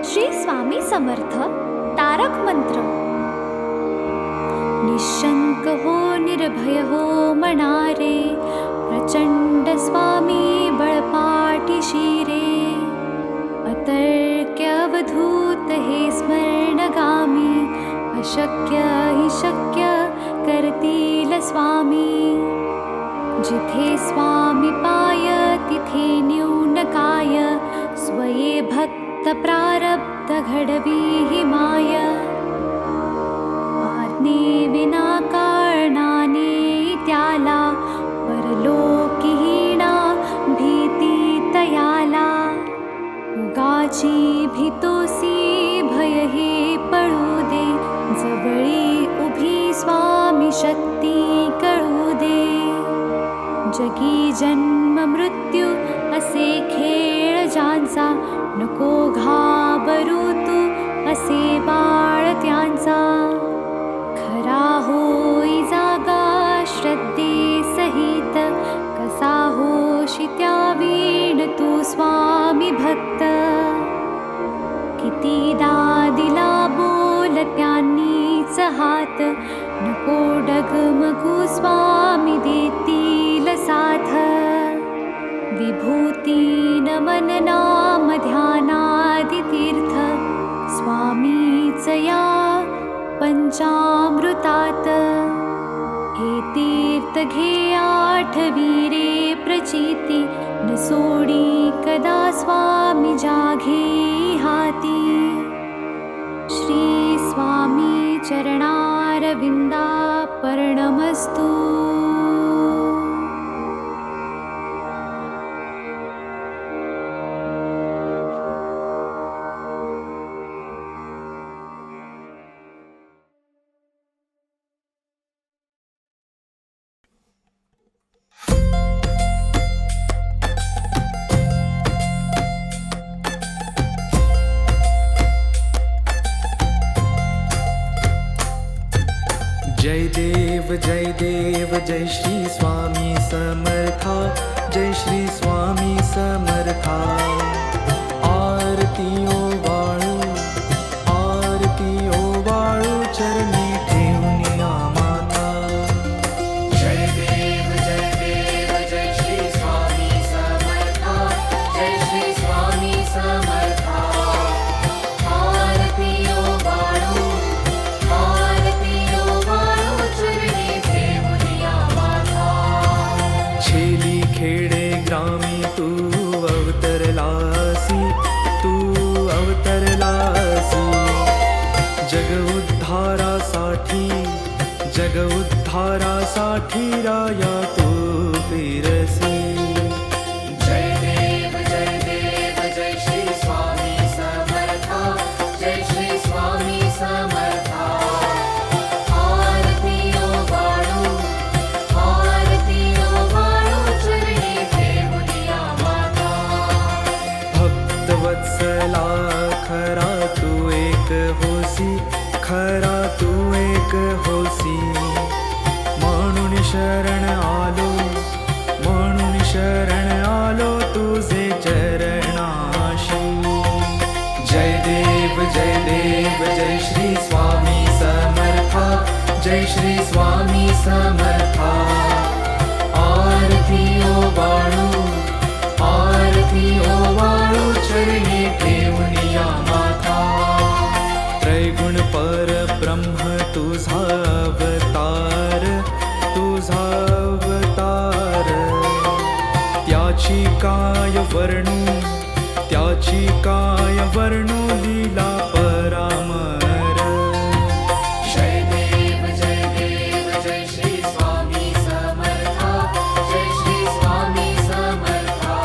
श्री स्वामी समर्थ तारक मंत्र. निशंक हो निर्भय हो मनारे, प्रचंड स्वामी बळपाठी शिरे. अतर्क्य अवधूत हे स्मरणगामी, अशक्य हि शक्य करतील स्वामी. जिथे स्वामी पाय तिथे न्यून काय, स्वये भक्त प्रारब्ध घडवी हि माय. आज्ञे विना कारणाने त्याला, परलोकीहीणा भीती तयाला. उगाची भीतोसी भय हे पळू दे, जवळी उभी स्वामी शक्ती कळू दे. जगी जन्म मृत्यू असे खेळ ज्यांचा, नको घाबरू तू असे बाळ त्यांचा. खरा होई जागा श्रद्धे सहित, कसा होशी त्या वीण तू स्वामी भक्त. कितीदा दिला बोल त्यांनीच हात, नको डगमगू स्वामी देतील साथ. विभूती नमन नाम ध्यानादि तीर्थ, स्वामीच या पंचामृतात. हे तीर्थ घे आठवी रे प्रचिती, न सोडी कदा स्वामी जाघे हाती. श्री स्वामी चरणारविंदा पर्णमस्तु. जय देव जय श्री स्वामी समर्था, जय श्री स्वामी समर्था. आरती ओवाळू चरणी ठेवून माता. जय देव जय श्री स्वामी समर्था, जय श्री स्वामी समर्था. आरती ओवाळू चरणी ठेवून माता. छेली खेडे ग्रामी तू अवतरलासी, जग उद्धारासाठी राया तू फिरसी. जय देव जय श्री स्वामी समर्था, जय श्री स्वामी समर्था. आरती ओवाळू चरणी ठेवून माता. भक्तवत्सला खरा तू एक होसी, खरा तू एक होसी. म्हणून शरण आलो तुझे चरणाशी. जय देव जय श्री स्वामी समर्था, जय श्री स्वामी समर्था. आरती ओवाळू चरणी ठेवून माता. त्रैगुण परब्रह्म तुझा अवतार, त्याची काय वर्णू लीला परामर. जय देव जय श्री स्वामी समर्था, जय श्री स्वामी समर्था.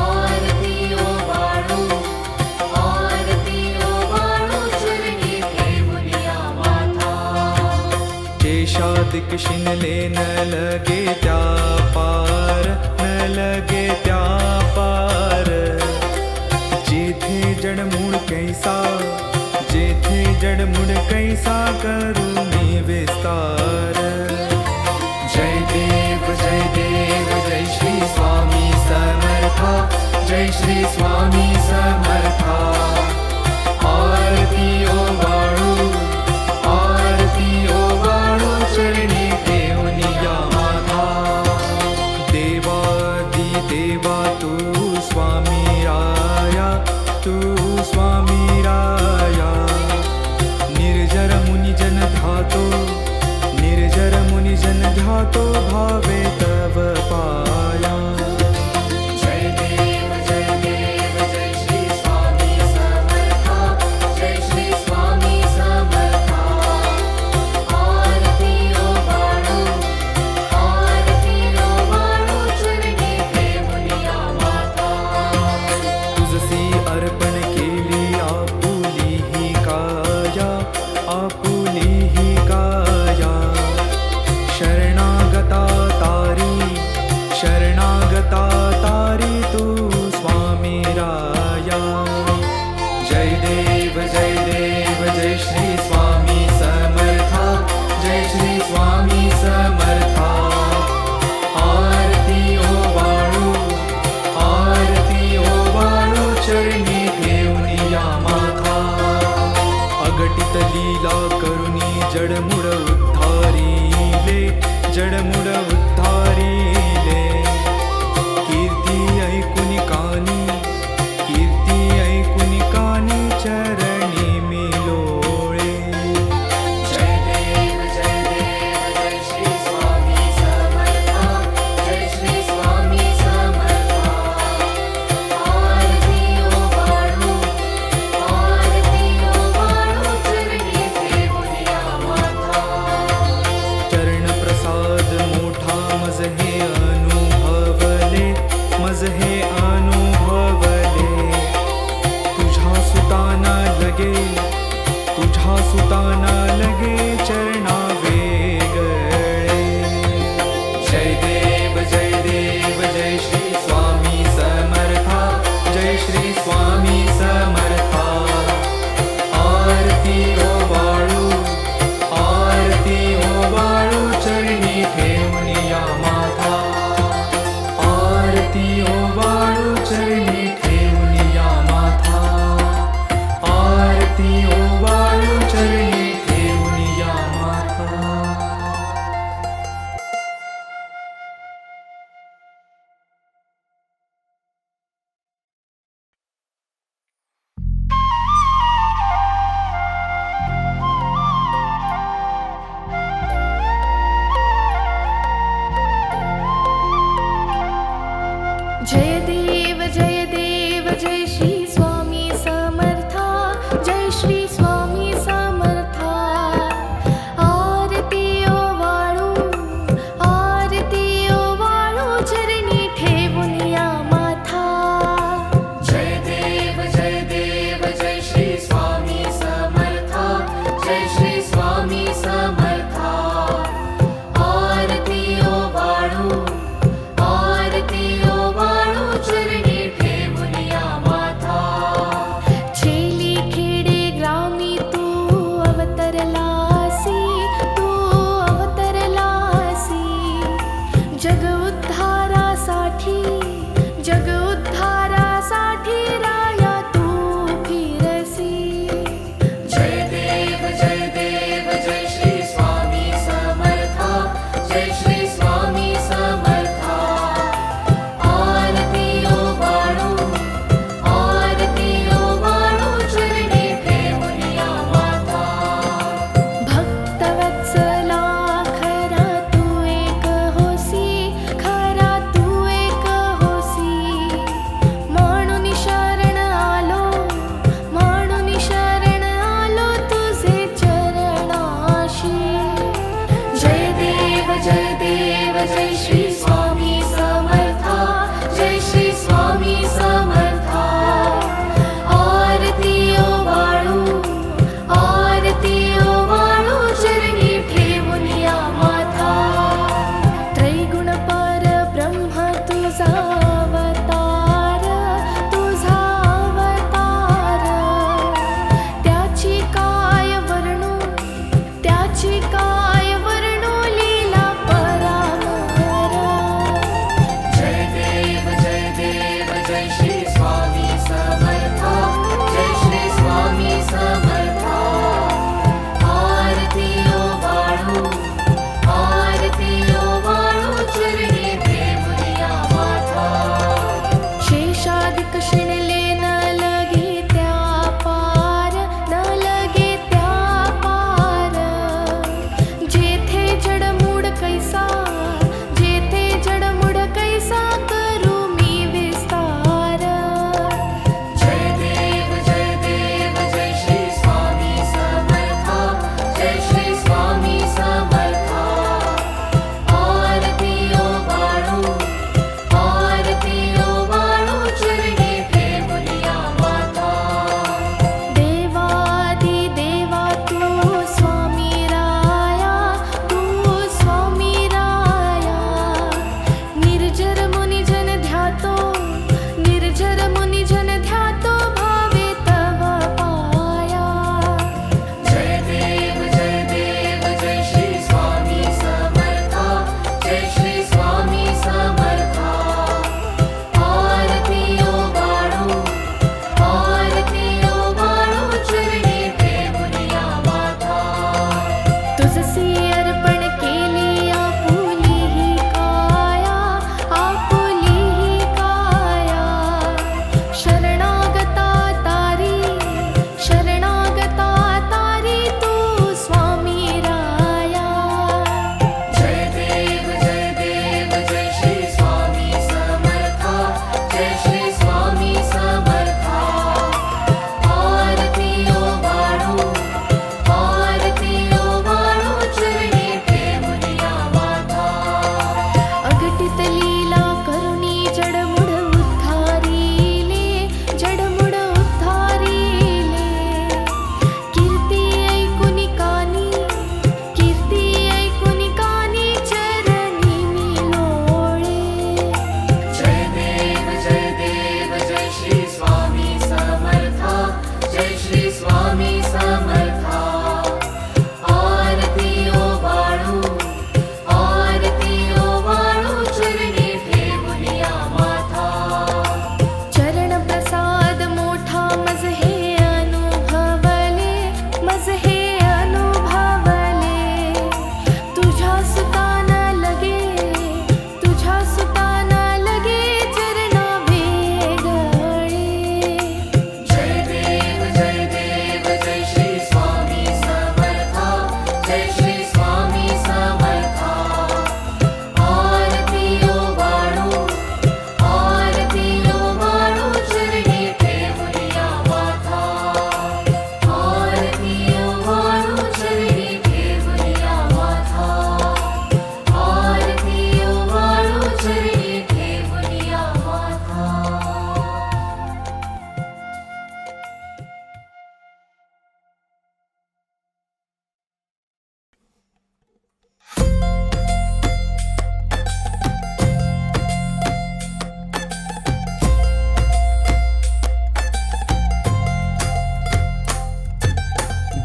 आरती ओवाळू चरणी ठेवून माता. केशादिक शिनले न लगे त्या पार, जेथे जडमूळ कैसा करू मी विस्तार. जय देव जय श्री स्वामी समर्था, जय श्री स्वामी समर्था. भावे तव पाया जय देव जय श्री स्वामी समर्था जय श्री स्वामी समर्था आरती ओ बाळू चरणी ठेवूनिया माता तुझसी अर्पण केली आपुली ही काया आपुली ही काया शरणागता तारी तू स्वामी राया जय देव जय श्री स्वामी समर्था जय श्री स्वामी समर्था आरती ओ वाळू चरणी ठेवूनिया माथा अगटित लीला करुणी जडमुड उद्धारिले कीर्ती ऐकुनि कानी चरणी मिलोळे जय देव जय श्री स्वामी समर्था जय श्री स्वामी समर्था आरती ओ बाळू चरणी ठेवूनिया माता चरण प्रसाद मोठा मज हे अनुभवले तुझ्या सुताना लगे चरणा वेगळे जय देव जय श्री स्वामी समर्था जय श्री स्वामी समर्था आरती ओ वाळू चरणी ठेवूनिया माथा आरती ओ वाळू चरणी ठेवूनिया माथा आरती ओ वाळू चरणी ठेवूनिया माथा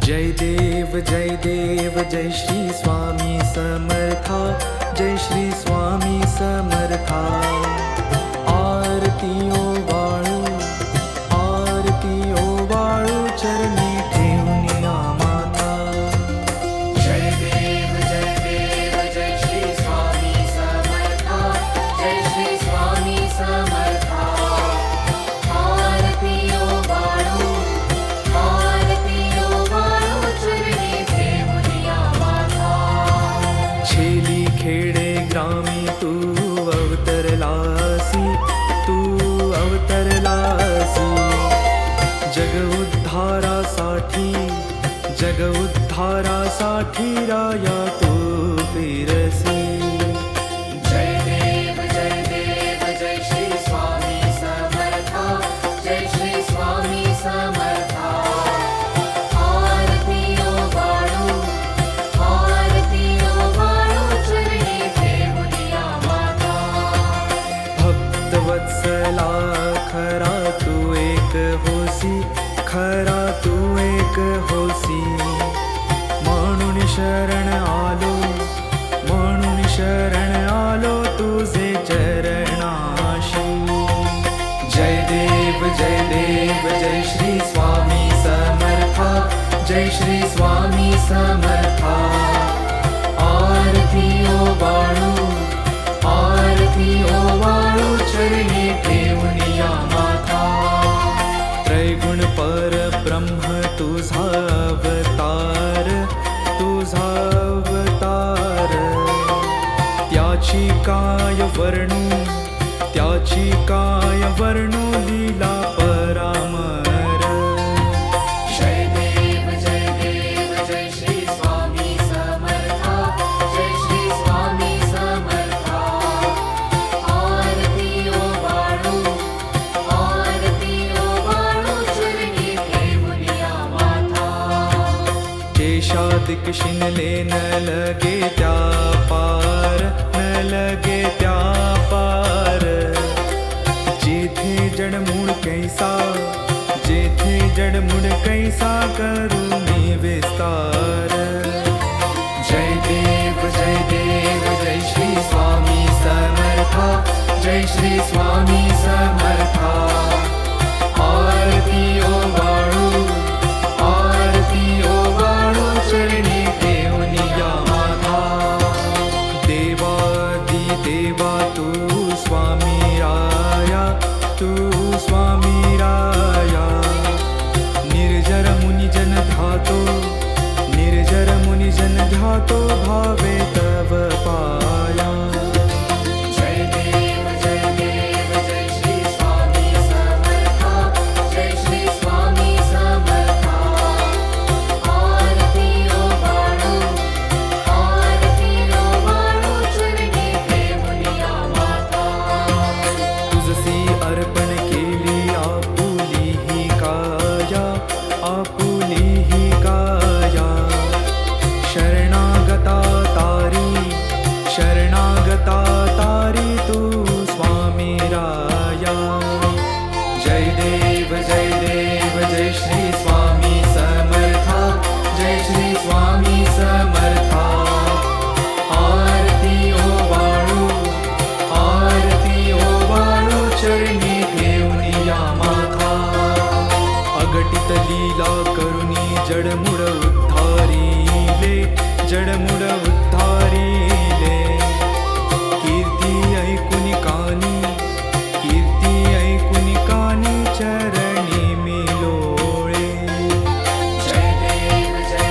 जय देव जय श्री स्वामी समर्था, जय श्री स्वामी समर्था. आरती ओवाळू, आरती ओवाळू, चरणी ठेवून माता. जय देव जय श्री स्वामी समर्था, जय श्री स्वामी समर्था. आरती ओवाळू, आरती ओवाळू, चरणी ठेवून माता. छेली खेडे ग्रामी तू अवतरलासी, तू अवतरलासी. जग उद्धारासाठी, जग उद्धारासाठी राया तू फिरसी. जय देव जय श्री स्वामी समर्था, जय श्री स्वामी समर्था. आरती ओवाळू, आरती ओवाळू, चरणी ठेवून माता. भक्तवत्सला खरा तू एक होसी, खरा तू एक होसी. म्हणून शरण आलो, म्हणून शरण आलो तुझे चरणाशी. जय देव जय श्री स्वामी समर्था, जय श्री स्वामी समर्था. आरती ओवाळू, आरती ओवाळू, चरणी ठेवून माता. त्रैगुण परब्रह्म तुझा अवतार, तुझा अवतार. त्याची काय वर्णू, त्याची काय वर्णू, लीला परामर. जय देव जय श्री स्वामी समर्था, जय श्री स्वामी समर्था. आरती ओवाळू, आरती ओवाळू, चरणी ठेवून माता. केशादिक शिनले न लगे त्या पार, न लगे त्या पार. जेथे जडमूळ कैसा, जेथे जडमूळ कैसा, करू मी विस्तार. जय देव जय श्री स्वामी समर्था, जय श्री स्वामी समर्था. आरती ओवाळू, आरती ओवाळू, चरणी ठेवून माता. देवादी देवा तू स्वामी राया, तू स्वामी राया. निर्जर मुनिजन ध्यातो, निर्जर मुनिजन ध्यातो, भावे तव पाया. जय देव जय श्री स्वामी समर्था, जय श्री स्वामी समर्था. आरती ओवाळू, आरती ओवाळू, चरणी ठेवून माता. तुझसी अर्पण केली आपुली ही काया, आपुली ही काया. शरणागता तारी, शरणागता तारी, तू स्वामी राया. जय देव जय श्री स्वामी समर्था, जय श्री स्वामी समर्था. आरती ओवाळू, आरती ओवाळू, चरणी ठेवून माता. अगटित लीला करुणी जडमुड उद्धारिले, जडमुड उद्धारिले. कीर्ती ऐकुनी कानी, कीर्ती ऐकुनी कानी, चरणी मी लोळे. जय देव जय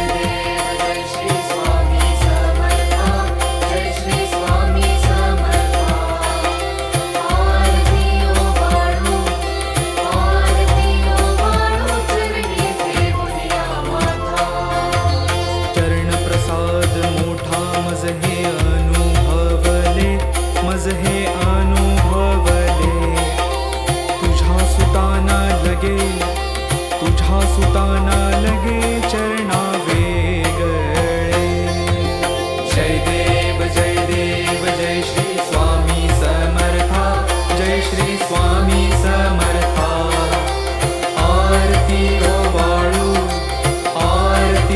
श्री स्वामी समर्था, जय श्री स्वामी समर्था. आरती ओवाळू, आरती ओवाळू, चरणी ठेवून माता. चरण प्रसाद मोठा मज हे अनुभवले, मज हे अनुभवले. तुझ्या सुताना लगे, तुझ्या सुताना लगे, चरणा वेगळे. जय देव जय श्री स्वामी समर्था, जय श्री स्वामी समर्था. आरती ओवाळू, आरती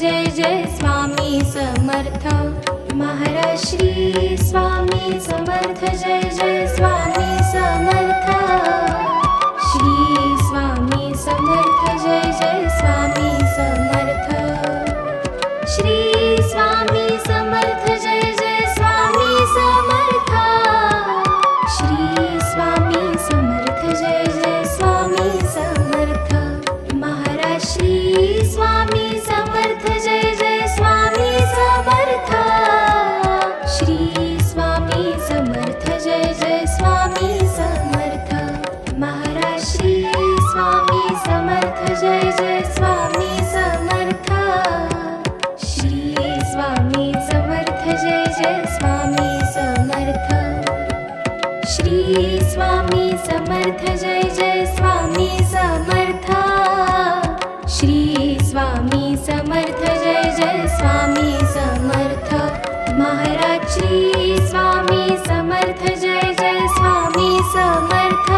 जय जय स्वामी समर्थ महाराज श्री स्वामी समर्थ जय जय स्वामी समर्थ श्री स्वामी समर्थ जय जय स्वामी समर्थ श्री स्वामी समर्थ जय जय स्वामी समर्थ श्री स्वामी समर्थ जय जय स्वामी समर्थ महाराज श्री स्वामी समर्थ जय जय स्वामी समर्थ श्री स्वामी समर्थ जय जय स्वामी समर्थ महाराज श्री स्वामी समर्थ जय जय स्वामी समर्थ श्री स्वामी समर्थ जय जय स्वामी समर्थ श्री स्वामी समर्थ जय जय स्वामी समर्थ श्री स्वामी समर्थ जय जय स्वामी समर्थ महाराज श्री स्वामी समर्थ जय जय स्वामी समर्थ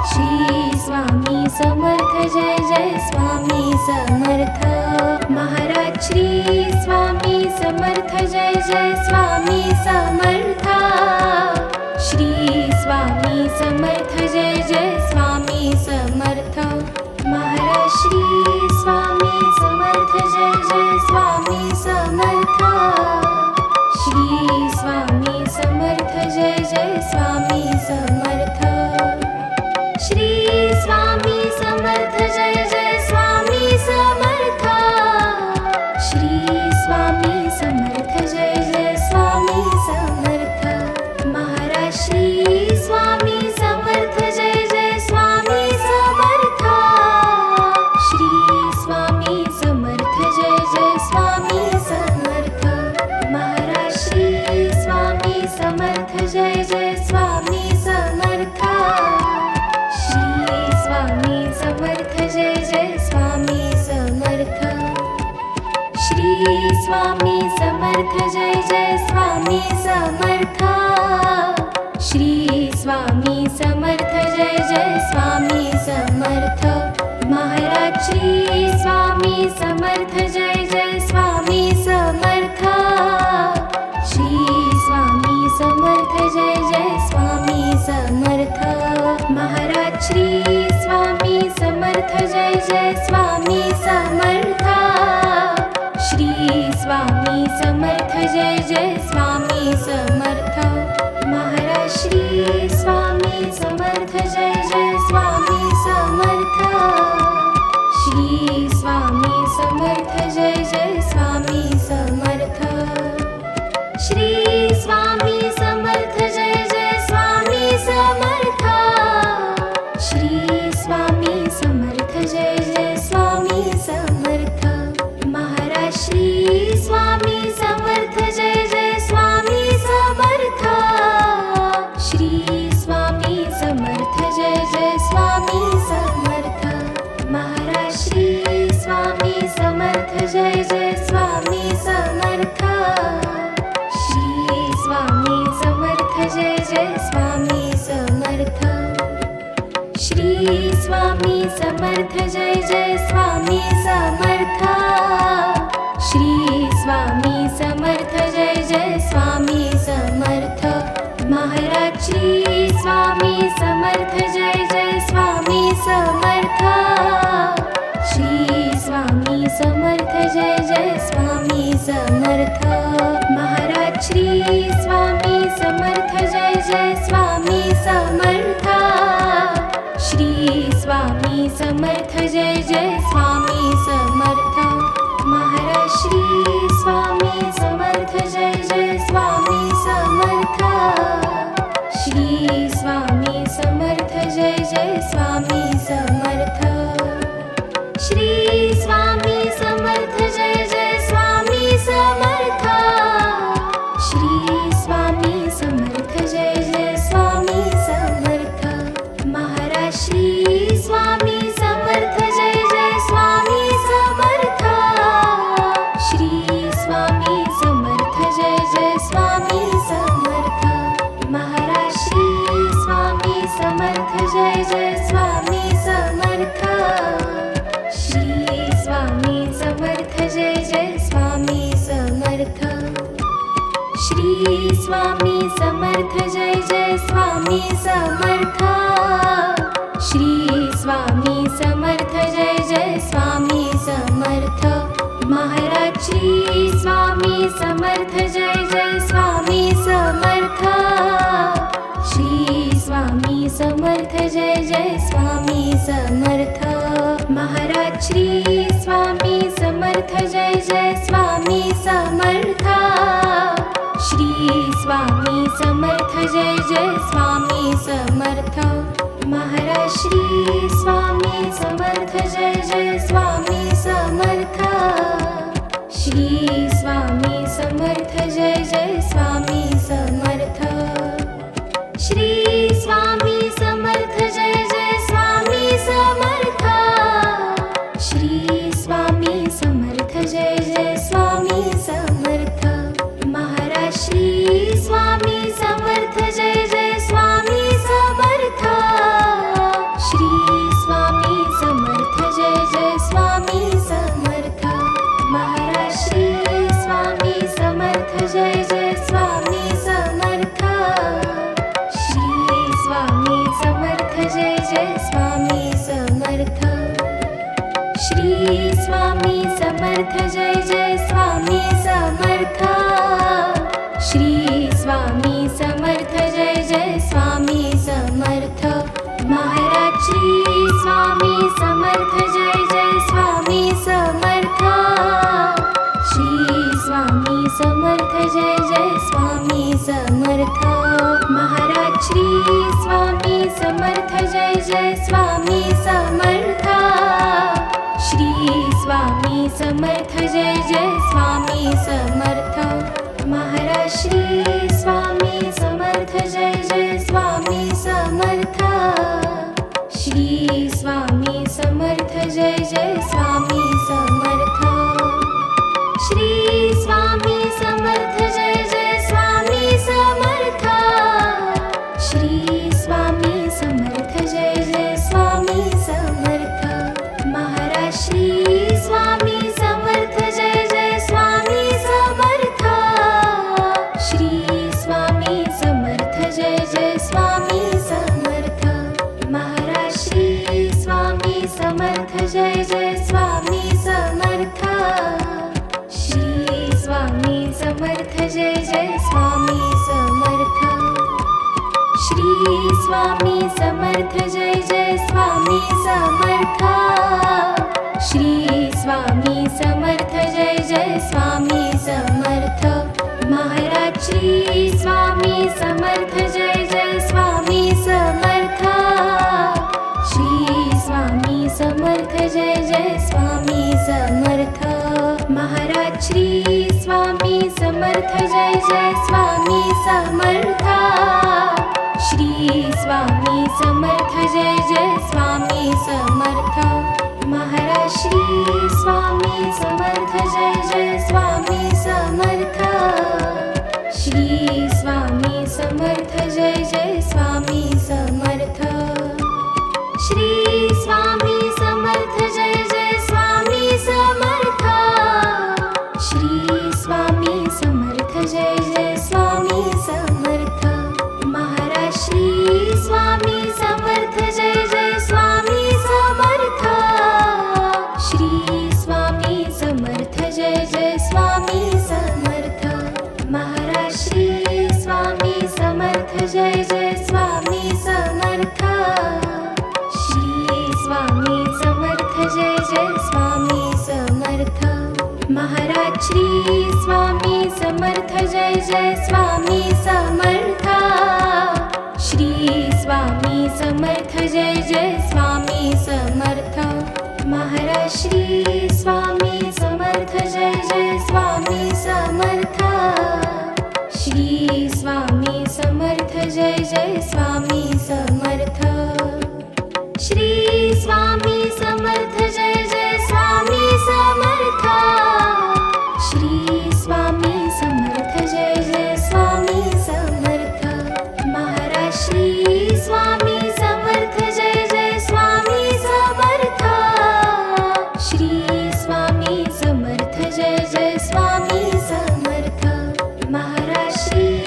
श्री स्वामी समर्थ जय जय स्वामी समर्थ महाराज श्री स्वामी समर्थ जय जय स्वामी समर्थ श्री स्वामी समर्थ जय जय स्वामी समर्थ महाराज श्री स्वामी समर्थ जय जय स्वामी समर्थ श्री स्वामी समर्थ जय जय स्वामी समर्थ श्री स्वामी समर्थ जय जय स्वामी समर्थ श्री स्वामी समर्थ जय जय स्वामी समर्थ महाराज श्री स्वामी समर्थ जय जय स्वामी समर्थ श्री स्वामी समर्थ जय जय स्वामी समर्थ महाराज श्री स्वामी समर्थ जय जय स्वामी समर्थ श्री स्वामी समर्थ जय जय स्वामी समर्थ श्री स्वामी समर्थ जय जय स्वामी समर्थ श्री स्वामी समर्थ जय जय स्वामी समर्थ महाराज श्री स्वामी समर्थ जय जय स्वामी समर्थ श्री स्वामी समर्थ जय जय स्वामी समर्थ महाराज श्री स्वामी समर्थ जय जय स्वामी समर्थ श्री स्वामी समर्थ जय जय स्वामी समर्थ महाराज श्री स्वामी समर्थ जय जय स्वामी समर्थ श्री स्वामी समर्थ जय जय स्वामी समर्थ श्री स्वामी समर्थ जय जय स्वामी समर्थ श्री स्वामी समर्थ जय जय स्वामी समर्थ महाराज श्री स्वामी समर्थ जय जय स्वामी समर्थ श्री स्वामी समर्थ जय जय स्वामी समर्थ महाराज श्री स्वामी समर्थ जय जय स्वामी समर्थ श्री स्वामी समर्थ जय जय स्वामी समर्थ श्री स्वामी समर्थ जय जय स्वामी समर्थ श्री स्वामी समर्थ जय जय स्वामी समर्थ महाराज श्री स्वामी समर्थ जय जय स्वामी समर्थ श्री स्वामी समर्थ जय जय स्वामी समर्थ महाराज श्री स्वामी समर्थ जय जय स्वामी समर्थ श्री स्वामी समर्थ जय जय स्वामी समर्थ महाराज श्री स्वामी समर्थ जय जय स्वामी समर्थ श्री स्वामी समर्थ जय जय स्वामी समर्थ श्री स्वामी समर्थ जय जय स्वामी समर्थ श्री स्वामी समर्थ जय जय स्वामी समर्थ महाराज श्री स्वामी समर्थ जय जय स्वामी श्री स्वामी समर्थ जय जय स्वामी समर्थ श्री स्वामी समर्थ जय जय स्वामी समर्थ महाराज श्री स्वामी समर्थ जय जय स्वामी समर्थ श्री स्वामी समर्थ जय जय स्वामी समर्थ महाराज श्री स्वामी समर्थ जय जय स्वामी समर्थ श्री स्वामी समर्थ जय जय स्वामी समर्थ महाराज श्री स्वामी समर्थ जय जय स्वामी समर्थ श्री स्वामी समर्थ जय जय स्वामी समर्थ श्री स्वामी समर्थ जय जय स्वामी समर्थ श्री स्वामी समर्थ जय जय स्वामी समर्थ महाराज श्री स्वामी समर्थ जय जय स्वामी समर्थ श्री स्वामी समर्थ जय जय स्वामी समर्थ महाराज श्री स्वामी समर्थ जय जय स्वामी समर्थ श्री स्वामी समर्थ जय जय स्वामी समर्थ श्री स्वामी समर्थ जय जय स्वामी समर्थ श्री स्वामी समर्थ जय जय स्वामी समर्थ महाराज श्री स्वामी समर्थ जय जय स्वामी समर्थ श्री स्वामी समर्थ जय जय स्वामी समर्थ महाराज श्री स्वामी समर्थ जय जय स्वामी समर्थ श्री स्वामी समर्थ जय जय स्वामी समर्थ महाराज श्री स्वामी समर्थ जय जय स्वामी समर्थ श्री स्वामी समर्थ जय जय स्वामी समर्थ श्री स्वामी समर्थ जय जय स्वामी समर्थ श्री स्वामी समर्थ जय जय स्वामी समर्थ महाराज श्री स्वामी समर्थ जय जय स्वामी समर्थ श्री स्वामी समर्थ जय जय स्वामी समर्थ महाराज श्री स्वामी समर्थ जय जय स्वामी समर्थ श्री स्वामी समर्थ जय जय स्वामी समर्थ श्री स्वामी समर्थ जय जय स्वामी समर्थ श्री स्वामी समर्थ जय जय स्वामी समर्थ महाराज श्री स्वामी समर्थ जय जय स्वामी समर्थ श्री स्वामी समर्थ जय जय स्वामी समर्थ महाराज श्री स्वामी समर्थ जय जय स्वामी समर्थ श्री स्वामी समर्थ जय जय स्वामी समर्थ महाराज श्री स्वामी समर्थ जय जय स्वामी समर्थ श्री स्वामी समर्थ जय जय स्वामी समर्थ श्री स्वामी समर्थ जय जय स्वामी समर्थ श्री स्वामी समर्थ जय जय स्वामी समर्थ महाराज श्री स्वामी समर्थ जय जय स्वामी समर्थ श्री स्वामी समर्थ जय जय स्वामी समर्थ महाराज श्री स्वामी समर्थ जय जय स्वामी समर्थ श्री स्वामी समर्थ जय जय स्वामी समर्थ महाराज श्री स्वामी समर्थ जय जय स्वामी समर्थ श्री स्वामी समर्थ जय जय स्वामी समर्थ महाराज श्री स्वामी समर्थ जय जय स्वामी समर्थ श्री स्वामी समर्थ जय जय स्वामी समर्थ श्री स्वामी समर्थ जय जय स्वामी समर्थ श्री स्वामी समर्थ जय जय स्वामी समर्थ महाराज श्री स्वामी समर्थ जय जय स्वामी समर्थ श्री स्वामी समर्थ जय जय स्वामी समर्थ महाराज श्री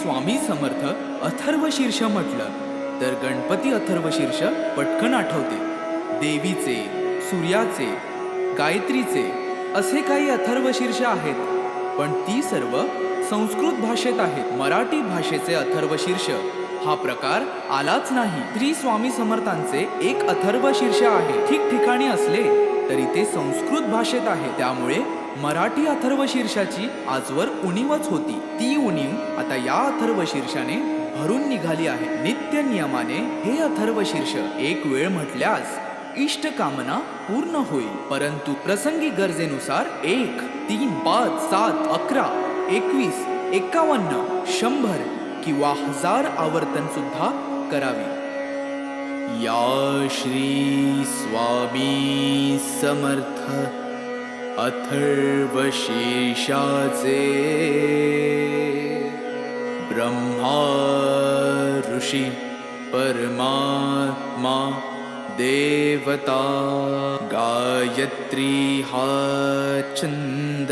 स्वामी समर्थ अथर्वशीर्ष म्हटलं तर गणपती अथर्वशीर्ष पटकन आठवते. देवीचे, सूर्याचे, गायत्रीचे असे काही अथर्वशीर्ष आहेत, पण ती सर्व संस्कृत भाषेत आहेत. मराठी भाषेचे अथर्वशीर्ष हा प्रकार आलाच नाही. श्री स्वामी समर्थांचे एक अथर्वशीर्ष आहे. ठिकठिकाणी असले तरी ते संस्कृत भाषेत आहे. त्यामुळे मराठी अथर्वशीर्षाची आजवर उणीवच होती. ती उणीव आता या अथर्वशीर्षाने भरून निघाली आहे. नित्य नियमाने हे अथर्वशीर्ष एक वेळ म्हटल्यास इष्ट कामना पूर्ण होईल. परंतु प्रसंगी गरजेनुसार 1, 3, 5, 7, 11, 21, 51, 100 किंवा 1000 आवर्तन सुद्धा करावी. या श्री स्वामी समर्थ अथर्वशीर्षाचे ब्रह्मा ऋषी परमात्मा देवता गायत्री हा छंद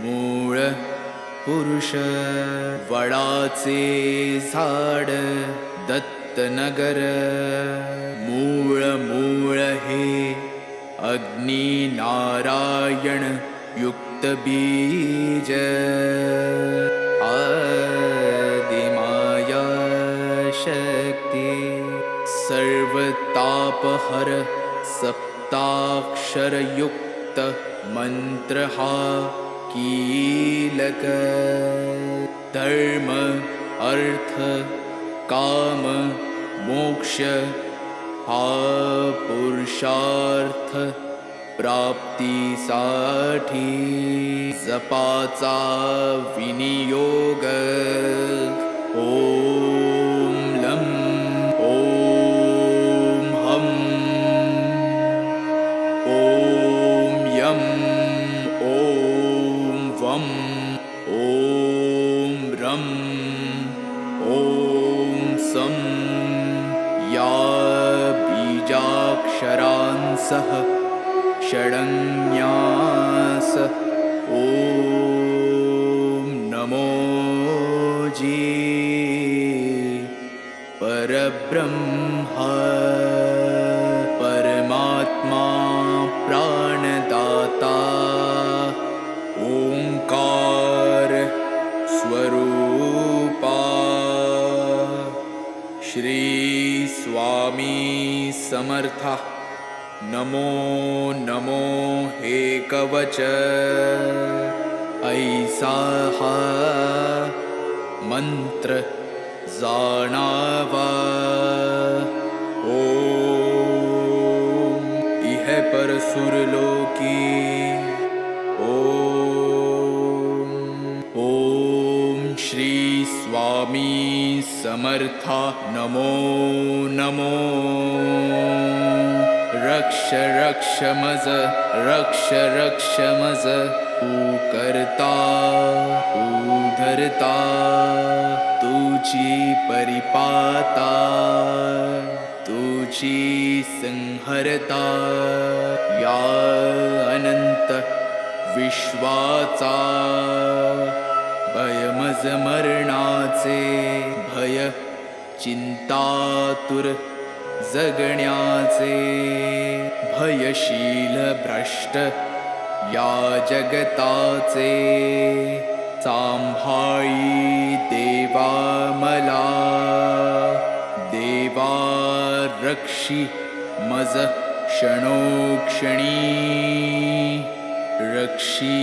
मूळ पुरुष वडाचे झाड दत्तनगर मूळ हे अग्नि नारायण युक्त बीज आदिमाया शक्ती सर्वतापहर सप्ताक्षरयुक्त मंत्र हा कीलक धर्म अर्थ काम मोक्ष हा पुरुषार्थ प्राप्तीसाठी जपाचा विनियोग. ओम लं ओम हम ओम यम ओम वम ओम रम ओम सम या बीजाक्षरांसह षडन्यास ओम नमो जी परब्रह्मा परमात्मा प्राणदाता ओंकार स्वरूपा श्री स्वामी समर्था. नमो नमो हे कवच ऐसा हा मंत्र जाणावा. ओम इह परसुरलोकी ओम श्री स्वामी समर्था. नमो नमो रक्ष रक्ष मज रक्ष रक्ष मज तू करता तू धरता तुझी परिपाता तुझी संहरता या अनंत विश्वाचा भयमज मरणाचे भय चिंतातुर जगण्याचे भयशील भ्रष्ट या जगताचे सांभाळी देवा मला देवा रक्षी मज क्षणोक्षणी रक्षी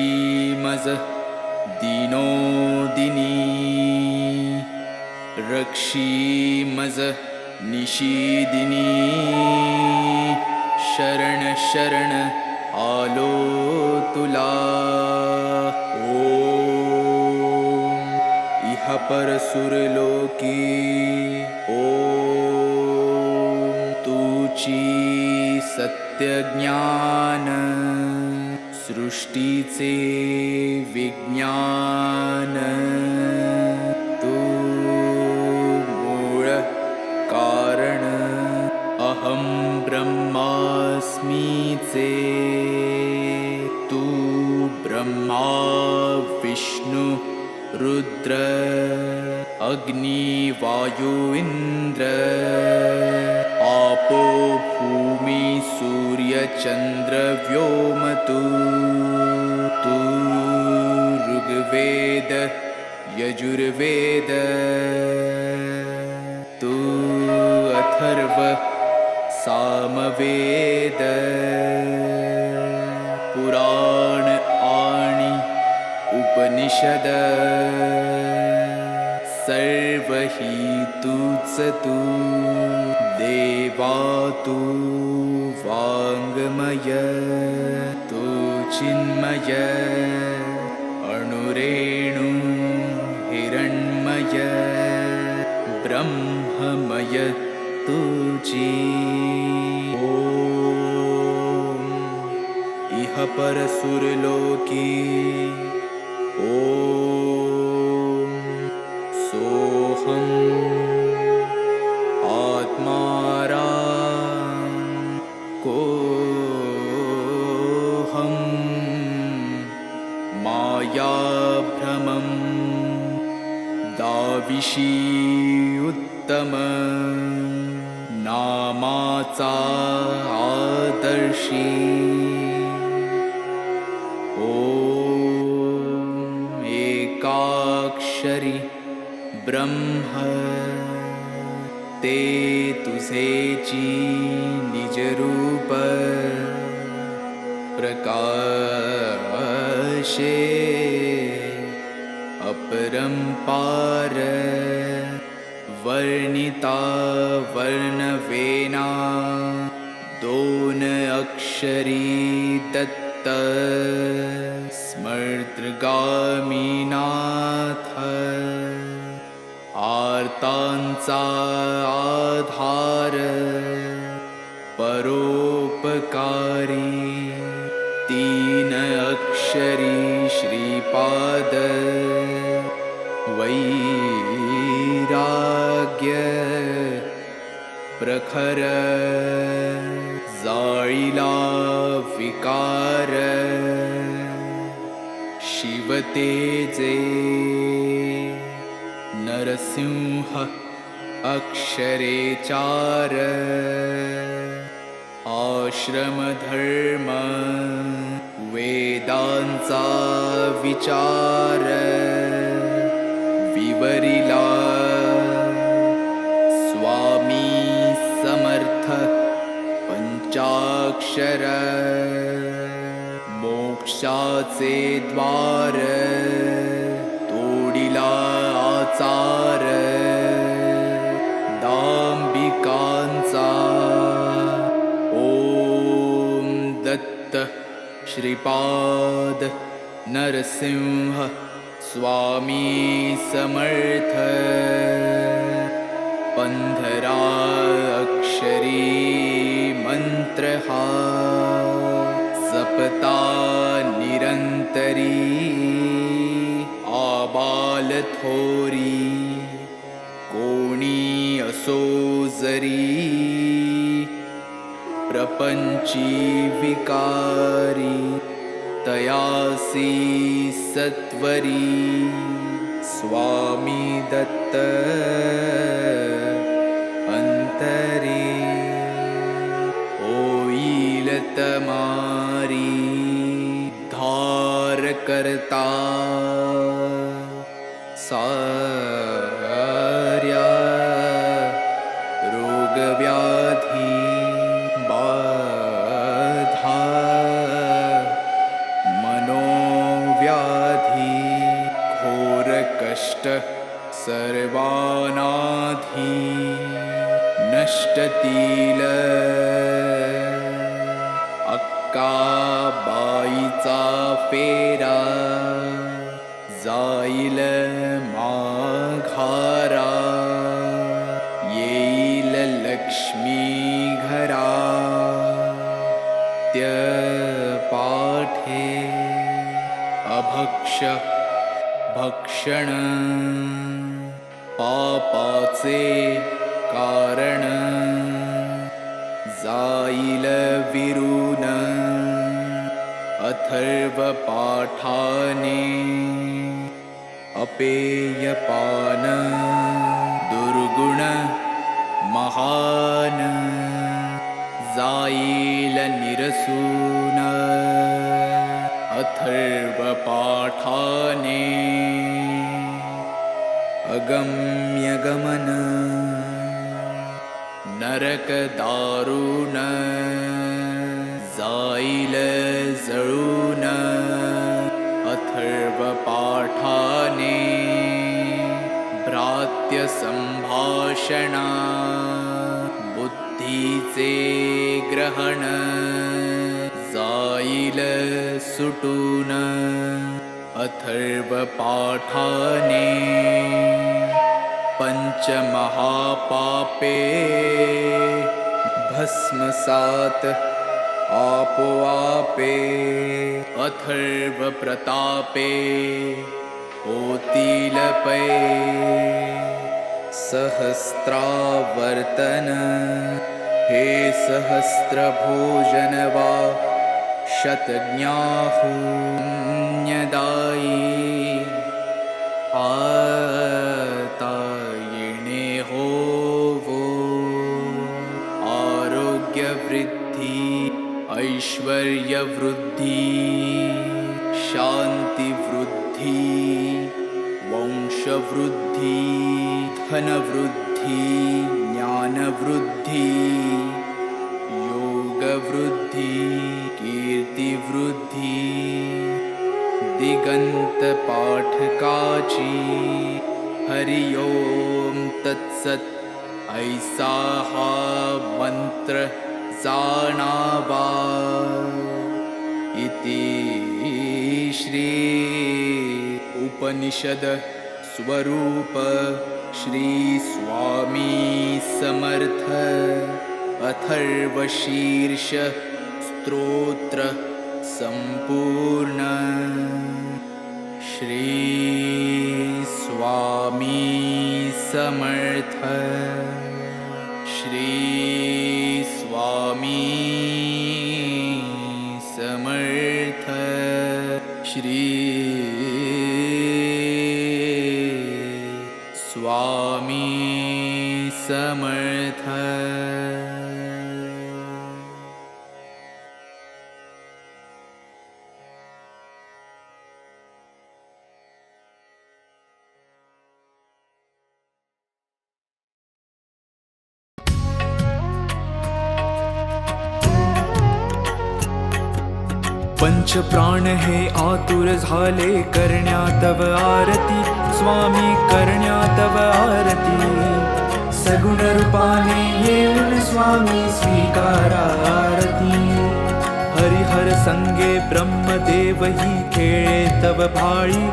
मज दिनोदिनी रक्षी मज निशीदिनी शरण शरण आलो तुला. ओम इह परसुरलोकी ओम तुची सत्य ज्ञान सृष्टीचे विज्ञान तू मूळ कारण अहं ब्रह्मास्मीचे तू ब्रह्मा विष्णु रुद्र अग्नि वायु इन्द्र आपो भूमि सूर्य चन्द्र व्योमतु तु ऋग्वेद यजुर्वेद तु अथर्व सामवेद पुराण आणि उपनिषद सर्व हि तूच तू देवा तू वाङ्मय तू चिन्मय अणुरेणु हिरण्मय ब्रह्ममय तुझी ॐ इह परसुरलोकी ॐ सोऽहं आत्मारां कोऽहं मायाभ्रमं दाविषी उत्तम नामाचा आदर्शी ॐ एकाक्षरी ब्रह्म ते तुझेची निजरूप प्रकाशे अपरंपार वर्णिता वर्णवेना दोन अक्षरी दत्त स्मर्तृगामीनाथ आर्तांचा आधार परोपकारी तीन अक्षरी श्रीपाद वैराग्य प्रखर जाळीला विकार शिवतेजे नरसिंह अक्षरे चार आश्रमधर्म वेदांचा विचार विवरिला स्वामी समर्थ पंचाक्षर मोक्षाचे द्वार तोडिला आचार दांबिकांचा ओम दत्त श्रीपाद नरसिंह स्वामी समर्थ पंधरा अक्षरी मंत्र हा जपता निरंतरी आबाल थोरी कोणी असो जरी प्रपंची विकारी तयासी सत्वरी स्वामी दत्त अंतरी होईल तमारी धार करता सार्या रोगव्याधी बाधा मनोव्याधी घोर कष्ट सर्वानाधी नष्टतील अक्काबाईचा फेरा जाईल माघारा येईल लक्ष्मी घरा त्य पाठे अभक्ष भक्षण पापाचे कारण जाईल विरून अथर्व पाठाने अपेयपान दुर्गुण महान जाईल निरसून अथर्व पाठाने अगम्य गमन नरक दारुण जाईल जळून अथर्व पाठाने भ्रात्य संभाषणा बुद्धीचे ग्रहण जाईल सुटून अथर्व पाठाने पंचमहापापे भस्मसात आपोआपे अथर्व प्रतापे होतील पै सहस्त्रावर्तन हे सहस्त्रभोजन वा शतज्ञाहुण्यदायी आता येणे होवो आरोग्यवृद्धी ऐश्वर्यवृद्धी शांतिवृद्धी वंशवृद्धी धनवृद्धी ज्ञानवृद्धी योगवृद्धी कीर्तिवृद्धी दिगंत पाठकाची हरि ओम तत्सत ऐसा हा मंत्र जाणावा इति श्री उपनिषद स्वरूप श्री स्वामी समर्थ अथर्वशीर्ष स्तोत्र संपूर्ण श्री स्वामी समर्थ श्री स्वामी समर्थ श्री स्वामी समर्थ पंचप्राण हे आतुर झाले करण्या तव आरती स्वामी करण्या तव आरती सगुण रूपाने येऊन स्वामी स्वीकारा आरती हरिहर संगे ब्रह्मदेव ही खेळे तव भाळी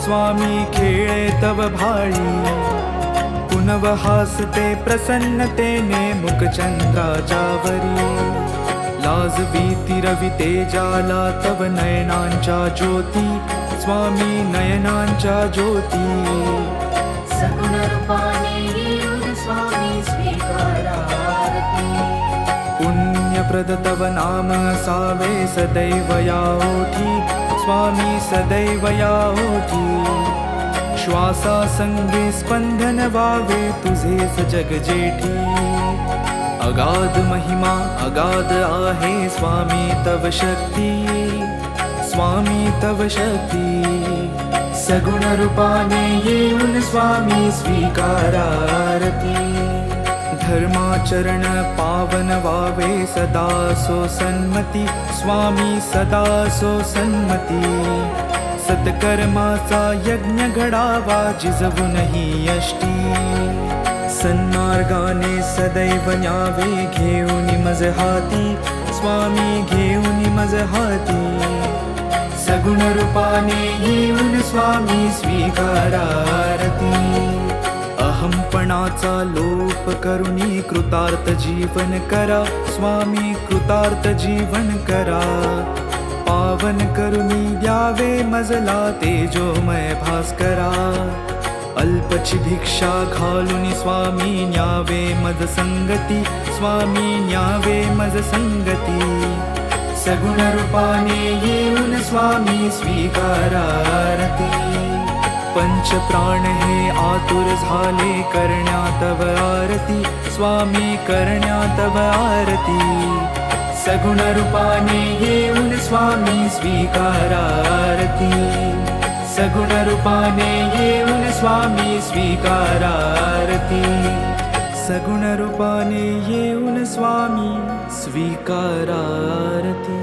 स्वामी खेळे तव भाळी पुनव हासते प्रसन्नतेने मुखचंद्राच्या वरी लाज भीती रवी तेजाला तव नयनांच्या ज्योती स्वामी नयनांच्या ज्योती सगुण रूपाने येऊन स्वामी स्वीकारा आरती पुण्यप्रद तव नाम असावे सदैव या ओठी स्वामी सदैव या ओठी श्वासा संगे स्पंदन व्हावे तुझेच जग जेठी अगाध महिमा अगाध आहे स्वामी तव शक्ती स्वामी तव शक्ती सगुण रूपाने येऊन स्वामी स्वीकारा आरती धर्माचरण पावन व्हावे सदा सो सन्मती स्वामी सदा सो सन्मती सत्कर्माचा यज्ञ घडावा जिजवून ही यष्टी सन्मार्गाने सदैव न्यावे घेऊन मज हाती स्वामी घेऊन मज हाती सगुण रूपाने येऊन स्वामी स्वीकारा आरती अहंपणाचा लोप करुणी कृतार्थ जीवन करा स्वामी कृतार्थ जीवन करा पावन करुणी द्यावे मजला तेजोमय भास्करा अल्पची भिक्षा घालून स्वामी न्यावे मज संगती स्वामी न्यावे मज संगती सगुण रूपाने येऊन स्वामी स्वीकारा आरती पंचप्राण हे आतुर झाले करण्या तव आरती स्वामी करण्या तव आरती सगुण रूपाने येऊन स्वामी स्वीकारा आरती सगुण रूपाने येऊन स्वामी स्वीकारा आरती सगुण रूपाने येऊन स्वामी स्वीकारा आरती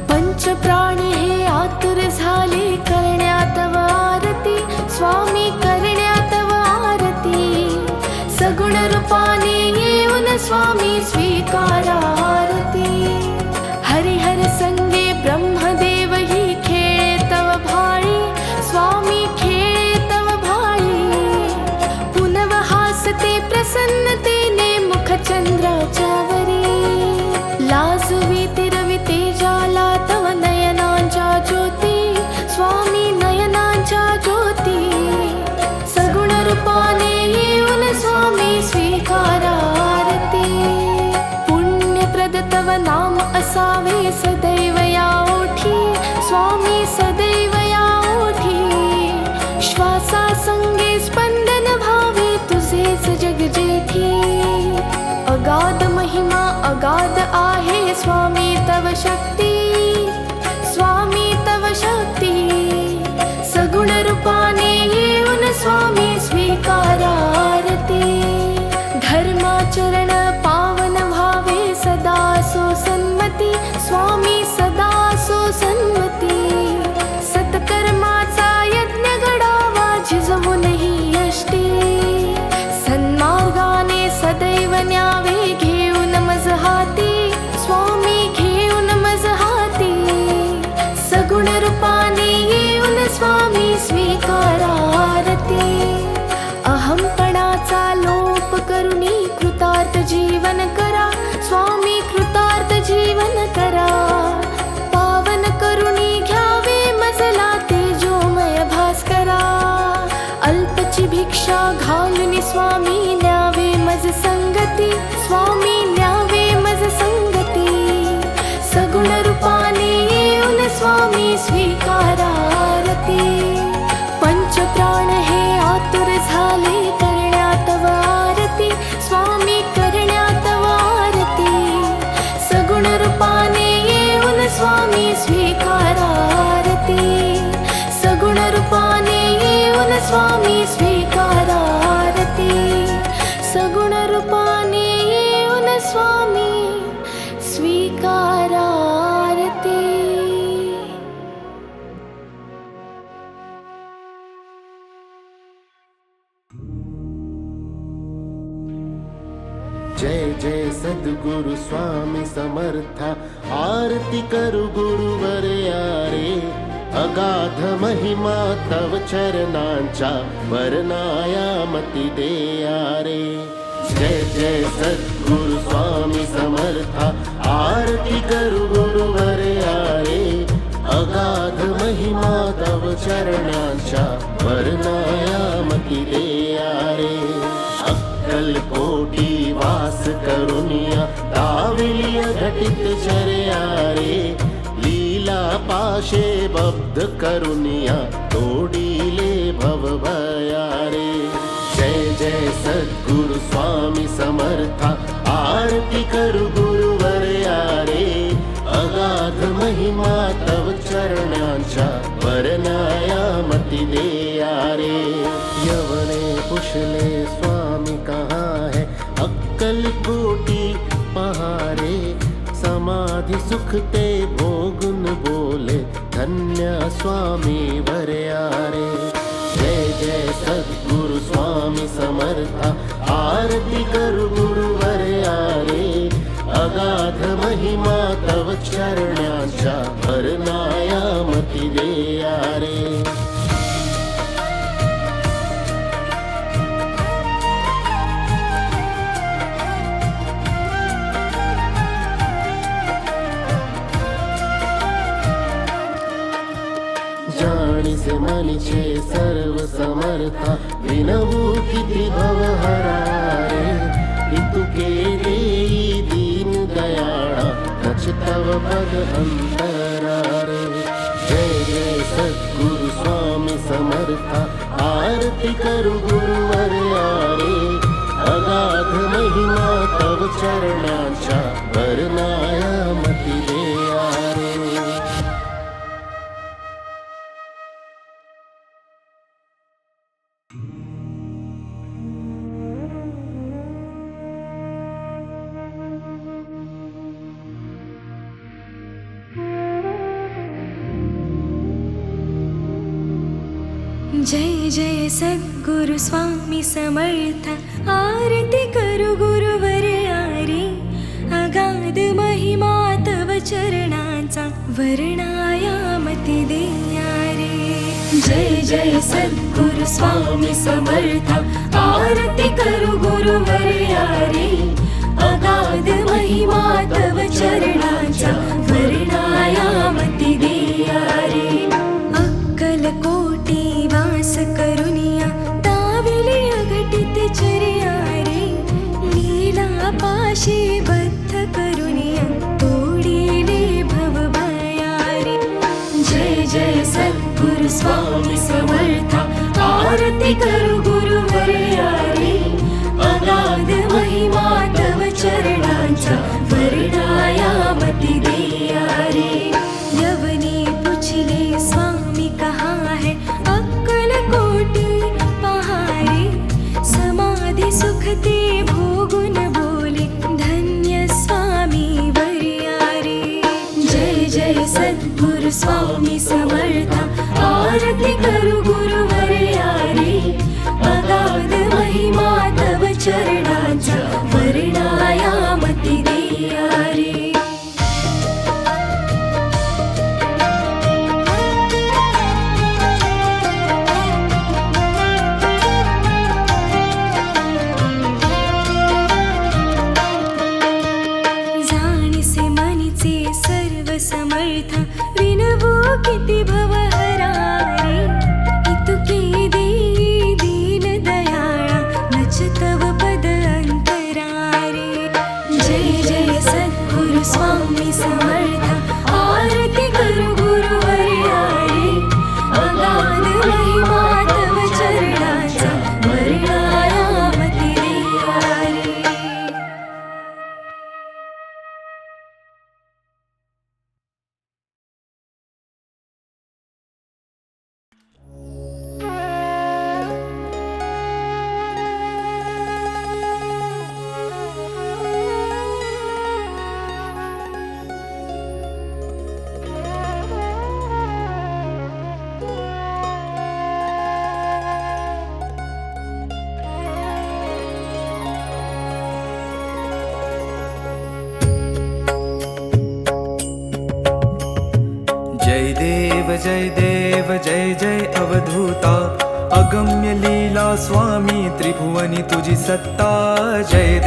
पंचप्राण हे आतुर झाले करण्या तव आरती स्वामी करण्या तव आरती सगुण रूपाने येऊन स्वामी स्वीकारा आरती हरिहर संगे ब्रह्मदेव ही खेळे तव भाळी स्वामी खेळे तव भाळी पुनव हासते प्रसन्नतेने मुखचंद्राच्या वरी लाजवी तिरविते जाला तव नयनांच्या ज्योती स्वामी नयनांच्या ज्योती सगुण रूपाने येऊन स्वामी स्वीकारा आरती पुण्यप्रद तव नाम असावे सदैव या ओठी स्वामी सदैव या ओठी श्वासा संगे स्पंदन भावे तुझेच जग जेठी अगाध महिमा अगाध आहे स्वामी तव शक्ती स्वामी तव शक्ती सगुण रूपाने येऊन स्वामी स्वीकारा आरती धर्माचरण पावन भावे सदा सो सन्मती स्वामी सदा सो सन्मती सत्कर्माचा यज्ञ घडावा झिजवूनही यष्टी सन्मार्गाने सदैव न्यावे घेऊन मज हाती स्वामी घेऊन मज हाती सगुण रूपाने येऊन स्वामी स्वीकारा आरती अहंपणाचा लोप करुनी कृतार्थ जीवन करा स्वामी कृतार्थ जीवन करा पावन करुनी घ्यावे मजला तेजोमय भास्करा अल्पची भिक्षा घालून स्वामी न्यावे मज संगती स्वामी न्यावे मज संगती सगुण रूपाने येऊन स्वामी स्वीकारा आरती पंचप्राण हे आतुर झाले करण्या तव आरती स्वामी करण्या तव आरती सगुण रूपाने येऊन स्वामी स्वीकारा आरती सगुण रूपाने येऊन स्वामी स्वीकारा आरती सगुण रूपाने येऊन स्वामी स्वीकारा आरती जय जय सद्गुरु स्वामी समर्था आरती करु गुरुवर यारे अगाध महिमा तव चरणांच्या वर्णाया मती दे यारे जय जय सद्गुरु स्वामी समर्था आरती करु गुरुवर यारे अगाध महिमा तव चरणांच्या वर्णाया मती दे यारे अक्कलकोटी वास करुनिया दाविलिय घटित चर्यारे लीला पाशे बब्ध करुनिया तोडीले भव भयारे जय जय सद्गुरु स्वामी समर्था आरती करु गुरुवर यारे अगाध महिमा तव चरणांच्या वर्णाया मती दे यारे यवने पुछले स्वामी कहाँ है अक्कल कोटी पहारे समाधि सुख ते भोगुन बोले धन्य स्वामी वरयारे जय जय सद्गुरु स्वामी समर्था आरती करु गुरुवर यारे अगाध महिमा तव चरणांच्या वर्णाया मती दे यारे जानी से ज्ञानीचे सर्व समर्था विनवू किती भवहरा रे तुके देई दीन दयाळा नच तव पद अंतरा रे जय जय सद्गुरु स्वामी समर्था आरती करू गुरुवर्या रे अगाध महिमा तव चरणाच्या वर्णाया मती देया रे जय जय सद्गुरु स्वामी समर्थ आरती करू गुरुवर्या रे अगाध महिमा तव चरणाचा वर्णायामती देया रे जय जय सद्गुरु स्वामी समर्थ आरती करू गुरुवर्या रे अगाध महिमा तव चरणाचा वर्णायामती देया रे अक्कलकोटी वास करुनिया दाविले अघटित चर्या रे लीला पाशी बद्ध करुनिया तोडिले भव भया रे जय जय सद्गुरु स्वामी समर्थ आरती करू गुरुवर्या रे अगाध महिमा तव चरणाचा वर्णायामती देया रे यवनी पुछले स्वामी कहाँ है अक्कलकोटी पहारे समाधि सुखते भोगुन बोले धन्य स्वामी वर्या रे जय जय सद्गुरु स्वामी समर्थ आरती करू गुरुवर्या रे अगाध महिमा तव चरणाचा वर्णायामती देया रे समर्थ विनवू किती भवहरा रे इतुके देई दीन दयाळा नच तव पद अंतरा रे जय जय सद्गुरु स्वामी समर्थ आरती करू गुरुवर्या रे अगाध महिमा तव चरणाचा वर्णायामती देया रे जय देव जय जय अवधूता अगम्य लीला स्वामी त्रिभुवनी तुझी सत्ता जय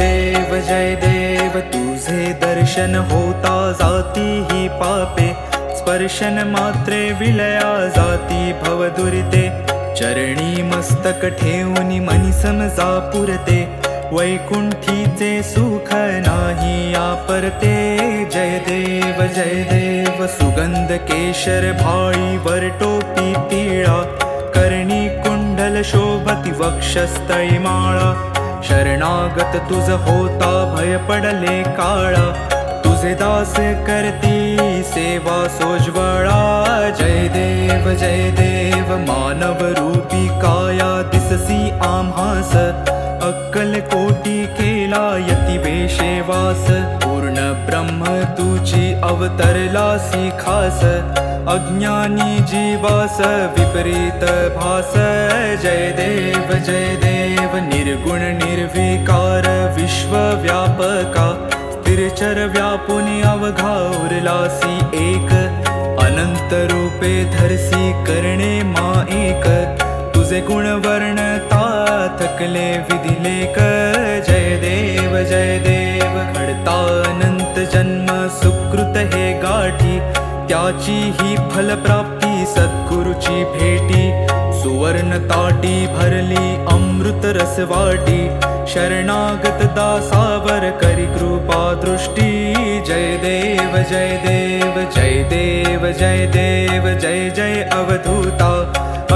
देव तुझे दर्शन होता जाती ही पापे स्पर्शन मात्रे विलया जाती भवदुरिते चरणी मस्तक ठेवून मनी समजा पुरते वैकुंठीचे सुख नाही आपरते जय देव सुगंध केशर भाळी वर टोपी पिळा कर्णी कुंडल शोभती वक्षस्थळी माळा शरणागत तुझ होता भय पडले काळा तुझे दास करती सेवा सोज्वळा जय देव मानव रूपी काया दिससी आम्हास अक्कलकोटी केला यती वेशेवास पूर्ण ब्रह्म तुझी अवतरलासी खास अज्ञानी जीवास विपरीत भास जय देव निर्गुण निर्विकार विश्वव्यापका स्थिरचर व्यापुनी अवघा उरलासी एक अनंत रूपे धरसी करणे मा एक तुझे गुण वर्णता थकले विधिलेख जय देव घडता अनंत जन्म सुकृत हे गाठी त्याची ही फलप्राप्ती सद्गुरुची भेटी सुवर्ण ताटी भरली अमृत रसवाटी शरणागत दासावर करी कृपा दृष्टी जय देव जय देव जय देव जय देव जय जय अवधूता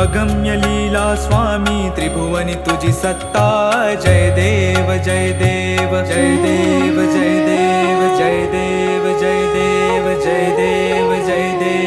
अगम्य लीला स्वामी त्रिभुवनी तुझी सत्ता जय देव जय देव जय देव जय देव जय देव जय देव जय देव जय देव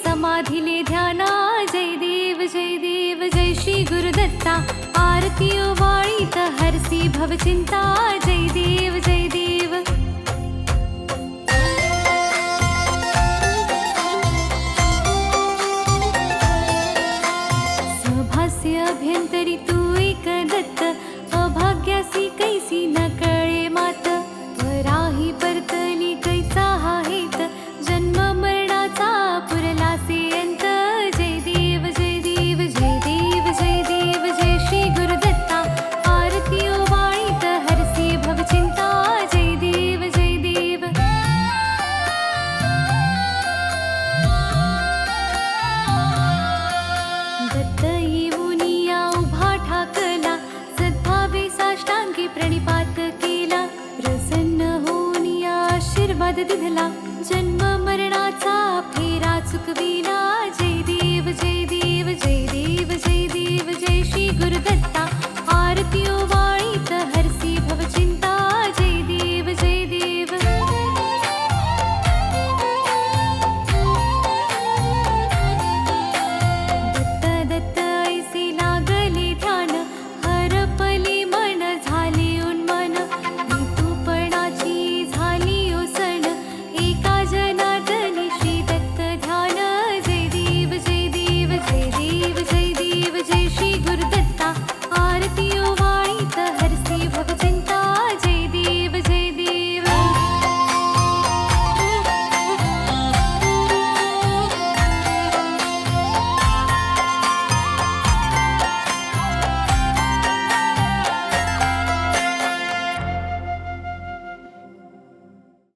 समाधिले ध्याना जय देव जय देव जय श्री गुरुदत्ता आरती ओवाळीत हरसी भवचिंता